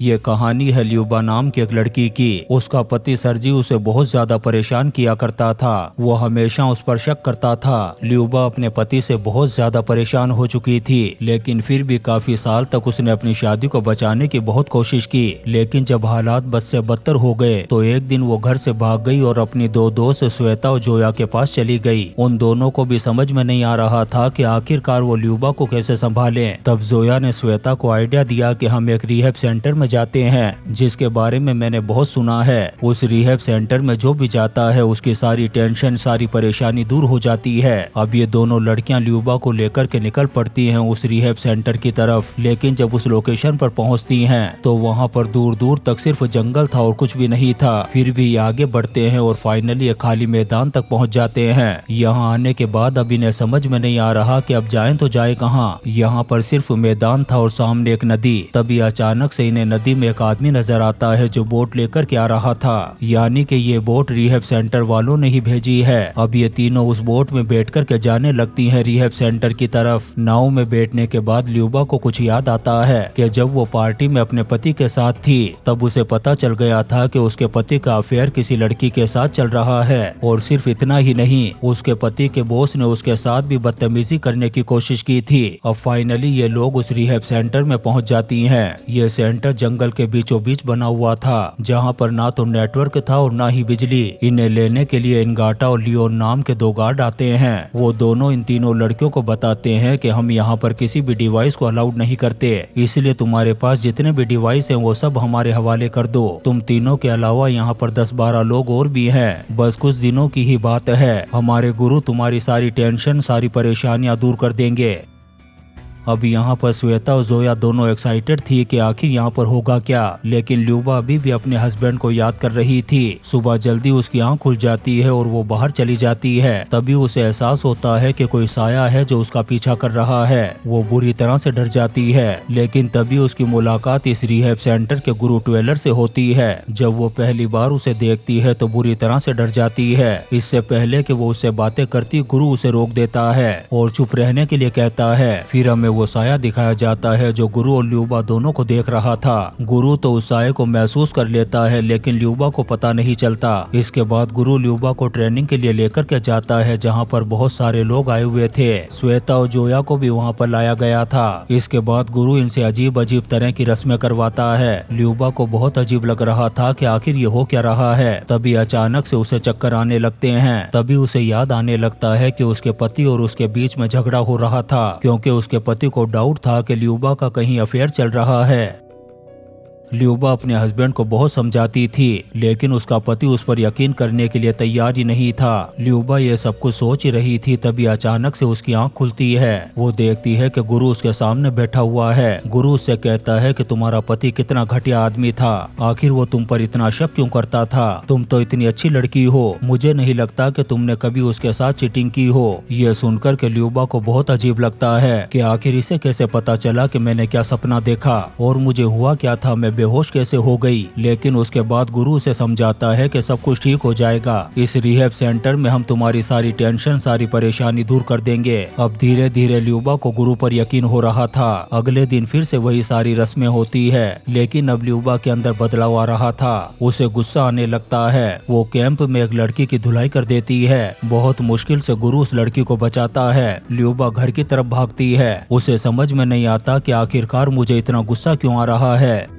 ये कहानी है ल्यूबा नाम की एक लड़की की। उसका पति सरजी उसे बहुत ज्यादा परेशान किया करता था। वो हमेशा उस पर शक करता था। ल्यूबा अपने पति से बहुत ज्यादा परेशान हो चुकी थी, लेकिन फिर भी काफी साल तक उसने अपनी शादी को बचाने की बहुत कोशिश की। लेकिन जब हालात बद से बदतर हो गए तो एक दिन वो घर से भाग गई और अपनी दो दोस्त श्वेता और जोया के पास चली गई। उन दोनों को भी समझ में नहीं आ रहा था कि आखिरकार वो ल्यूबा को कैसे संभालें। तब जोया ने श्वेता को आइडिया दिया कि हम एक रिहैब सेंटर में जाते हैं, जिसके बारे में मैंने बहुत सुना है। उस रिहैब सेंटर में जो भी जाता है उसकी सारी टेंशन, सारी परेशानी दूर हो जाती है। अब ये दोनों लड़कियां ल्यूबा को लेकर के निकल पड़ती हैं उस रिहैब सेंटर की तरफ। लेकिन जब उस लोकेशन पर पहुंचती हैं तो वहां पर दूर दूर तक सिर्फ जंगल था और कुछ भी नहीं था। फिर भी आगे बढ़ते हैं और फाइनली एक खाली मैदान तक पहुंच जाते हैं। यहाँ आने के बाद अब इन्हें समझ में नहीं आ रहा कि अब जाएं तो जाए कहाँ। यहाँ पर सिर्फ मैदान था और सामने एक नदी। तभी अचानक से इन्हें नदी में एक आदमी नजर आता है जो बोट लेकर के आ रहा था। यानी कि ये बोट रिहैब सेंटर वालों ने ही भेजी है। अब ये तीनों उस बोट में बैठ कर के जाने लगती हैं रिहैब सेंटर की तरफ। नाव में बैठने के बाद ल्यूबा को कुछ याद आता है कि जब वो पार्टी में अपने पति के साथ थी तब उसे पता चल गया था कि उसके पति का अफेयर किसी लड़की के साथ चल रहा है। और सिर्फ इतना ही नहीं, उसके पति के बॉस ने उसके साथ भी बदतमीजी करने की कोशिश की थी। अब फाइनली ये लोग उस रिहैब सेंटर में पहुंच जाती हैं। ये सेंटर जंगल के बीचों बीच बना हुआ था, जहां पर ना तो नेटवर्क था और ना ही बिजली। इन्हें लेने के लिए इनगाटा और लियोन नाम के दो गार्ड आते हैं। वो दोनों इन तीनों लड़कियों को बताते हैं कि हम यहाँ पर किसी भी डिवाइस को अलाउड नहीं करते, इसलिए तुम्हारे पास जितने भी डिवाइस हैं वो सब हमारे हवाले कर दो। तुम तीनों के अलावा यहाँ पर 10-12 लोग और भी हैं। बस कुछ दिनों की ही बात है, हमारे गुरु तुम्हारी सारी टेंशन, सारी परेशानियां दूर कर देंगे। अब यहाँ पर श्वेता और जोया दोनों एक्साइटेड थी कि आखिर यहाँ पर होगा क्या। लेकिन ल्यूबा अभी भी अपने हस्बैंड को याद कर रही थी। सुबह जल्दी उसकी आंख खुल जाती है और वो बाहर चली जाती है। तभी उसे एहसास होता है कि कोई साया है जो उसका पीछा कर रहा है। वो बुरी तरह से डर जाती है। लेकिन तभी उसकी मुलाकात इस रिहैब सेंटर के गुरु ट्वेलर से होती है। जब वो पहली बार उसे देखती है तो बुरी तरह से डर जाती है। इससे पहले कि वो उससे बातें करती, गुरु उसे रोक देता है और चुप रहने के लिए कहता है। फिर हमें वो साया दिखाया जाता है जो गुरु और ल्यूबा दोनों को देख रहा था। गुरु तो उस साये को महसूस कर लेता है, लेकिन ल्यूबा को पता नहीं चलता। इसके बाद गुरु ल्यूबा को ट्रेनिंग के लिए लेकर के जाता है, जहाँ पर बहुत सारे लोग आए हुए थे। श्वेता और जोया को भी वहाँ पर लाया गया था। इसके बाद गुरु इनसे अजीब अजीब तरह की रस्में करवाता है। ल्यूबा को बहुत अजीब लग रहा था कि आखिर ये हो क्या रहा है। तभी अचानक से उसे चक्कर आने लगते हैं। तभी उसे याद आने लगता है कि उसके पति और उसके बीच में झगड़ा हो रहा था, क्योंकि उसके पति को डाउट था कि ल्यूबा का कहीं अफेयर चल रहा है। ल्यूबा अपने हस्बैंड को बहुत समझाती थी, लेकिन उसका पति उस पर यकीन करने के लिए तैयार ही नहीं था। ल्यूबा ये सब कुछ सोच ही रही थी, तभी अचानक से उसकी आंख खुलती है। वो देखती है कि गुरु उसके सामने बैठा हुआ है। गुरु उससे कहता है कि तुम्हारा पति कितना घटिया आदमी था, आखिर वो तुम पर इतना शक क्यों करता था। तुम तो इतनी अच्छी लड़की हो, मुझे नहीं लगता कि तुमने कभी उसके साथ चीटिंग की हो। ये सुनकर के ल्यूबा को बहुत अजीब लगता है कि आखिर इसे कैसे पता चला कि मैंने क्या सपना देखा और मुझे हुआ क्या था, मैं बेहोश कैसे हो गई। लेकिन उसके बाद गुरु उसे समझाता है कि सब कुछ ठीक हो जाएगा। इस रिहैब सेंटर में हम तुम्हारी सारी टेंशन, सारी परेशानी दूर कर देंगे। अब धीरे धीरे ल्यूबा को गुरु पर यकीन हो रहा था। अगले दिन फिर से वही सारी रस्में होती है, लेकिन अब ल्यूबा के अंदर बदलाव आ रहा था। उसे गुस्सा आने लगता है। वो कैंप में एक लड़की की धुलाई कर देती है। बहुत मुश्किल से गुरु उस लड़की को बचाता है। ल्यूबा घर की तरफ भागती है। उसे समझ में नहीं आता कि आखिरकार मुझे इतना गुस्सा क्यों आ रहा है।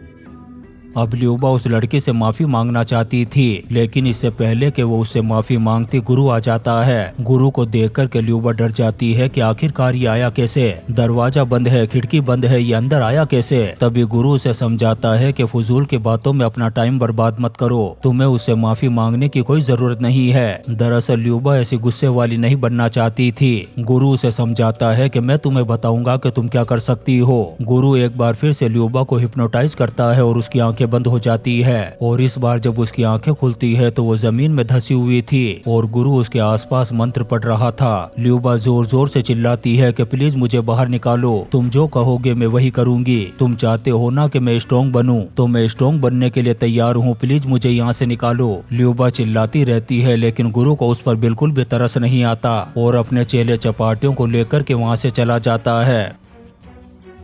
अब ल्यूबा उस लड़की से माफी मांगना चाहती थी, लेकिन इससे पहले कि वो उससे माफी मांगती, गुरु आ जाता है। गुरु को देखकर के ल्यूबा डर जाती है कि आखिरकार ये आया कैसे, दरवाजा बंद है, खिड़की बंद है, ये अंदर आया कैसे। तभी गुरु उसे समझाता है कि फजूल की बातों में अपना टाइम बर्बाद मत करो, तुम्हें उससे माफी मांगने की कोई जरूरत नहीं है। दरअसल ल्यूबा ऐसी गुस्से वाली नहीं बनना चाहती थी। गुरु उसे समझाता है कि मैं तुम्हें बताऊंगा कि तुम क्या कर सकती हो। गुरु एक बार फिर से ल्यूबा को हिप्नोटाइज करता है और उसकी आंखें बंद हो जाती है। और इस बार जब उसकी आंखें खुलती है तो वो जमीन में धसी हुई थी और गुरु उसके आसपास मंत्र पढ़ रहा था। ल्यूबा जोर जोर से चिल्लाती है कि प्लीज मुझे बाहर निकालो, तुम जो कहोगे मैं वही करूंगी। तुम चाहते हो ना कि मैं स्ट्रॉन्ग बनूं, तो मैं स्ट्रॉन्ग बनने के लिए तैयार हूँ, प्लीज मुझे यहाँ से निकालो। ल्यूबा चिल्लाती रहती है, लेकिन गुरु को उस पर बिल्कुल भी तरस नहीं आता और अपने चेले चपाटियों को लेकर के वहाँ से चला जाता है।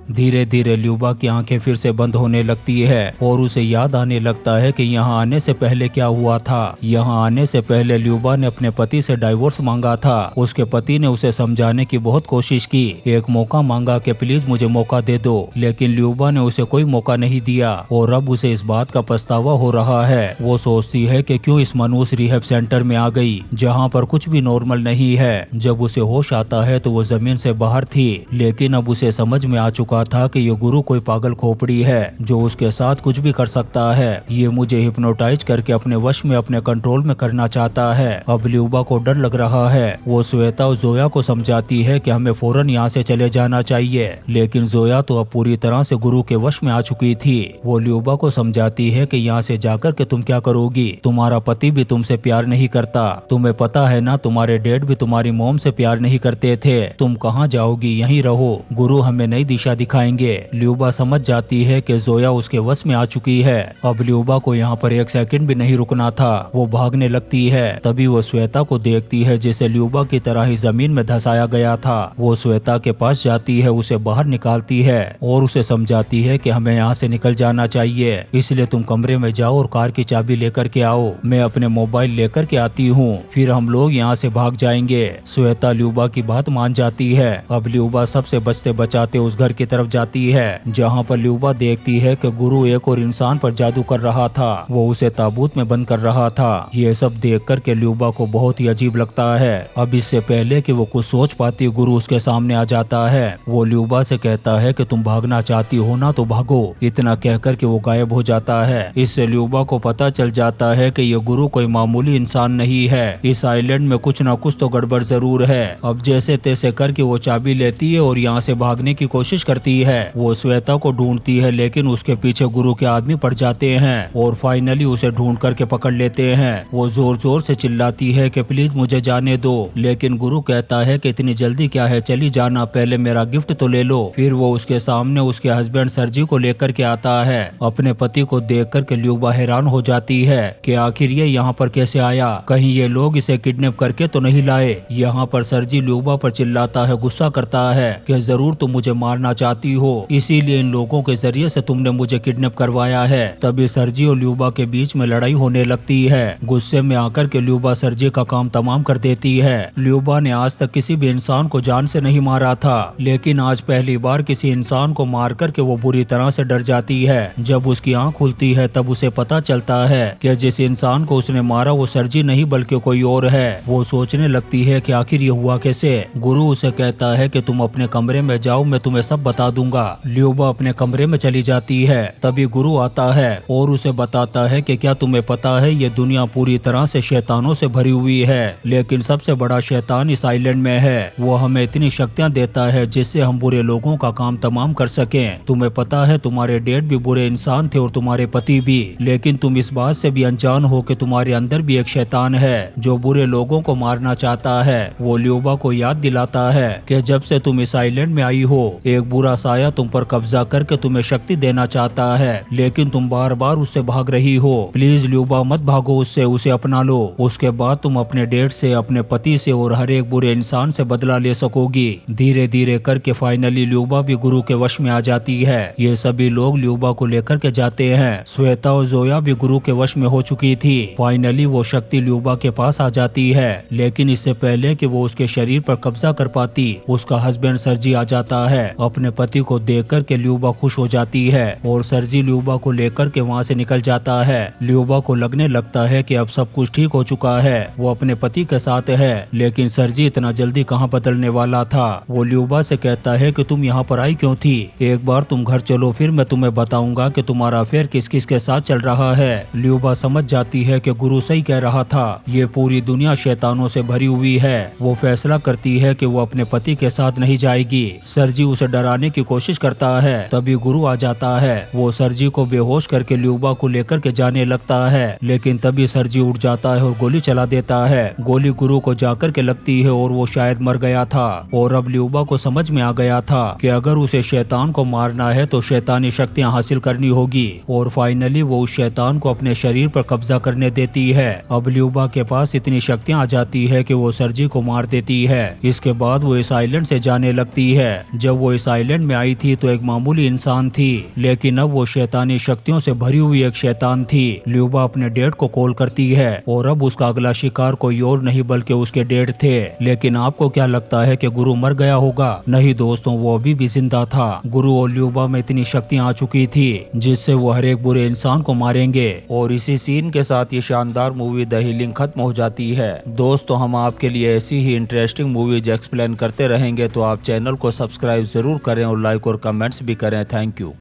धीरे धीरे ल्यूबा की आंखें फिर से बंद होने लगती है और उसे याद आने लगता है कि यहाँ आने से पहले क्या हुआ था। यहाँ आने से पहले ल्यूबा ने अपने पति से डाइवोर्स मांगा था। उसके पति ने उसे समझाने की बहुत कोशिश की, एक मौका मांगा कि प्लीज मुझे मौका दे दो, लेकिन ल्यूबा ने उसे कोई मौका नहीं दिया और अब उसे इस बात का पछतावा हो रहा है। वो सोचती है कि क्यों इस मनहूस रिहैब सेंटर में आ गई जहाँ पर कुछ भी नॉर्मल नहीं है। जब उसे होश आता है तो वो जमीन से बाहर थी, लेकिन अब उसे समझ में आ चुका था कि ये गुरु कोई पागल खोपड़ी है जो उसके साथ कुछ भी कर सकता है। ये मुझे हिप्नोटाइज करके अपने वश में, अपने कंट्रोल में करना चाहता है। अब ल्यूबा को डर लग रहा है। वो श्वेता और जोया को समझाती है कि हमें फौरन यहाँ से चले जाना चाहिए, लेकिन जोया तो अब पूरी तरह से गुरु के वश में आ चुकी थी। वो ल्यूबा को समझाती है कि यहाँ से जाकर के तुम क्या करोगी, तुम्हारा पति भी तुमसे प्यार नहीं करता, तुम्हें पता है ना, तुम्हारे डैड भी तुम्हारी मॉम से प्यार नहीं करते थे, तुम कहाँ जाओगी, यहीं रहो, गुरु हमें नई दिशा दिखाएंगे। ल्यूबा समझ जाती है कि जोया उसके वश में आ चुकी है। अब ल्यूबा को यहाँ पर एक सेकंड भी नहीं रुकना था, वो भागने लगती है। तभी वो श्वेता को देखती है जिसे ल्यूबा की तरह ही जमीन में धंसाया गया था। वो श्वेता के पास जाती है, उसे बाहर निकालती है और उसे समझाती है कि हमें यहाँ से निकल जाना चाहिए, इसलिए तुम कमरे में जाओ और कार की चाबी लेकर के आओ, मैं अपने मोबाइल लेकर के आती हूँ, फिर हम लोग यहाँ से भाग जाएंगे। श्वेता ल्यूबा की बात मान जाती है। अब ल्यूबा सबसे बचते बचाते उस घर की तरफ जाती है जहाँ पर ल्यूबा देखती है कि गुरु एक और इंसान पर जादू कर रहा था, वो उसे ताबूत में बंद कर रहा था। ये सब देख कर के ल्यूबा को बहुत ही अजीब लगता है। अब इससे पहले कि वो कुछ सोच पाती, गुरु उसके सामने आ जाता है। वो ल्यूबा से कहता है कि तुम भागना चाहती हो ना तो भागो, इतना कहकर के वो गायब हो जाता है। इससे ल्यूबा को पता चल जाता है कि ये गुरु कोई मामूली इंसान नहीं है, इस आइलैंड में कुछ न कुछ तो गड़बड़ जरूर है। अब जैसे तैसे करके वो चाबी लेती है और यहाँ से भागने की कोशिश करती है। वो श्वेता को ढूंढती है, लेकिन उसके पीछे गुरु के आदमी पड़ जाते हैं और फाइनली उसे ढूंढ करके पकड़ लेते हैं। वो जोर जोर से चिल्लाती है कि प्लीज मुझे जाने दो, लेकिन गुरु कहता है कि इतनी जल्दी क्या है, चली जाना, पहले मेरा गिफ्ट तो ले लो। फिर वो उसके सामने उसके हस्बैंड सरजी को लेकर के आता है। अपने पति को देख कर के ल्यूबा हैरान हो जाती है कि आखिर ये यहाँ पर कैसे आया, कहीं ये लोग इसे किडनैप करके तो नहीं लाए। यहाँ पर सरजी ल्यूबा पर चिल्लाता है, गुस्सा करता है कि जरूर तुम मुझे मारना चाहती हो, इसीलिए इन लोगों के जरिए से तुमने मुझे किडनैप करवाया है। तभी सरजी और ल्यूबा के बीच में लड़ाई होने लगती है। गुस्से में आकर के ल्यूबा सरजी का काम तमाम कर देती है। ल्यूबा ने आज तक किसी भी इंसान को जान से नहीं मारा था, लेकिन आज पहली बार किसी इंसान को मार करके वो बुरी तरह से डर जाती है। जब उसकी आंख खुलती है तब उसे पता चलता है कि जिस इंसान को उसने मारा वो सरजी नहीं बल्कि कोई और है। वो सोचने लगती है कि आखिर ये हुआ कैसे। गुरु उसे कहता है कि तुम अपने कमरे में जाओ, मैं तुम्हें सब बता दूंगा। ल्यूबा अपने कमरे में चली जाती है। तभी गुरु आता है और उसे बताता है कि क्या तुम्हें पता है ये दुनिया पूरी तरह से शैतानों से भरी हुई है, लेकिन सबसे बड़ा शैतान इस आइलैंड में है। वो हमें इतनी शक्तियाँ देता है जिससे हम बुरे लोगों का काम तमाम कर सकें। तुम्हें पता है तुम्हारे डैड भी बुरे इंसान थे और तुम्हारे पति भी, लेकिन तुम इस बात से भी अनजान हो कि तुम्हारे अंदर भी एक शैतान है जो बुरे लोगों को मारना चाहता है। वो ल्यूबा को याद दिलाता है कि जब से तुम इस आइलैंड में आई हो एक बुरा साया तुम पर कब्जा करके तुम्हें शक्ति देना चाहता है, लेकिन तुम बार बार उससे भाग रही हो। प्लीज ल्यूबा मत भागो उससे, उसे अपना लो, उसके बाद तुम अपने डैड से, अपने पति से और हर एक बुरे इंसान से बदला ले सकोगी। धीरे धीरे करके फाइनली ल्यूबा भी गुरु के वश में आ जाती है। ये सभी लोग ल्यूबा को लेकर के जाते हैं। श्वेता और जोया भी गुरु के वश में हो चुकी थी। फाइनली वो शक्ति ल्यूबा के पास आ जाती है, लेकिन इससे पहले कि वो उसके शरीर पर कब्जा कर पाती उसका हस्बैंड सरजी आ जाता है। अपने पति को देख कर के ल्यूबा खुश हो जाती है और सरजी ल्यूबा को लेकर के वहाँ से निकल जाता है। ल्यूबा को लगने लगता है कि अब सब कुछ ठीक हो चुका है, वो अपने पति के साथ है, लेकिन सरजी इतना जल्दी कहाँ बदलने वाला था। वो ल्यूबा से कहता है कि तुम यहाँ पर आई क्यों थी, एक बार तुम घर चलो, फिर मैं तुम्हें बताऊंगा कि तुम्हारा अफेयर किस किस के साथ चल रहा है। ल्यूबा समझ जाती है कि गुरु सही कह रहा था, ये पूरी दुनिया शैतानों से भरी हुई है। वो फैसला करती है कि वो अपने पति के साथ नहीं जाएगी। सरजी उसे डराने की कोशिश करता है, तभी गुरु आ जाता है। वो सरजी को बेहोश करके ल्यूबा को लेकर के जाने लगता है, लेकिन तभी सरजी उठ जाता है और गोली चला देता है। गोली गुरु को जाकर के लगती है और वो शायद मर गया था। और अब ल्यूबा को समझ में आ गया था कि अगर उसे शैतान को मारना है तो शैतानी शक्तियां हासिल करनी होगी, और फाइनली वो उस शैतान को अपने शरीर पर कब्जा करने देती है। अब ल्यूबा के पास इतनी शक्तियां आ जाती है कि वो सरजी को मार देती है। इसके बाद वो इस आइलैंड से जाने लगती है। जब वो इस आइलैंड आइलैंड में आई थी तो एक मामूली इंसान थी, लेकिन अब वो शैतानी शक्तियों से भरी हुई एक शैतान थी। ल्यूबा अपने डैड को कॉल करती है और अब उसका अगला शिकार कोई और नहीं बल्कि उसके डैड थे। लेकिन आपको क्या लगता है कि गुरु मर गया होगा? नहीं दोस्तों, वो अभी भी जिंदा था। गुरु और ल्यूबा में इतनी शक्तियां आ चुकी थी जिससे वो हर एक बुरे इंसान को मारेंगे। और इसी सीन के साथ ये शानदार मूवी द हीलिंग खत्म हो जाती है। दोस्तों, हम आपके लिए ऐसी ही इंटरेस्टिंग मूवीज एक्सप्लेन करते रहेंगे, तो आप चैनल को सब्सक्राइब जरूर करें और लाइक और कमेंट्स भी करें। Thank you.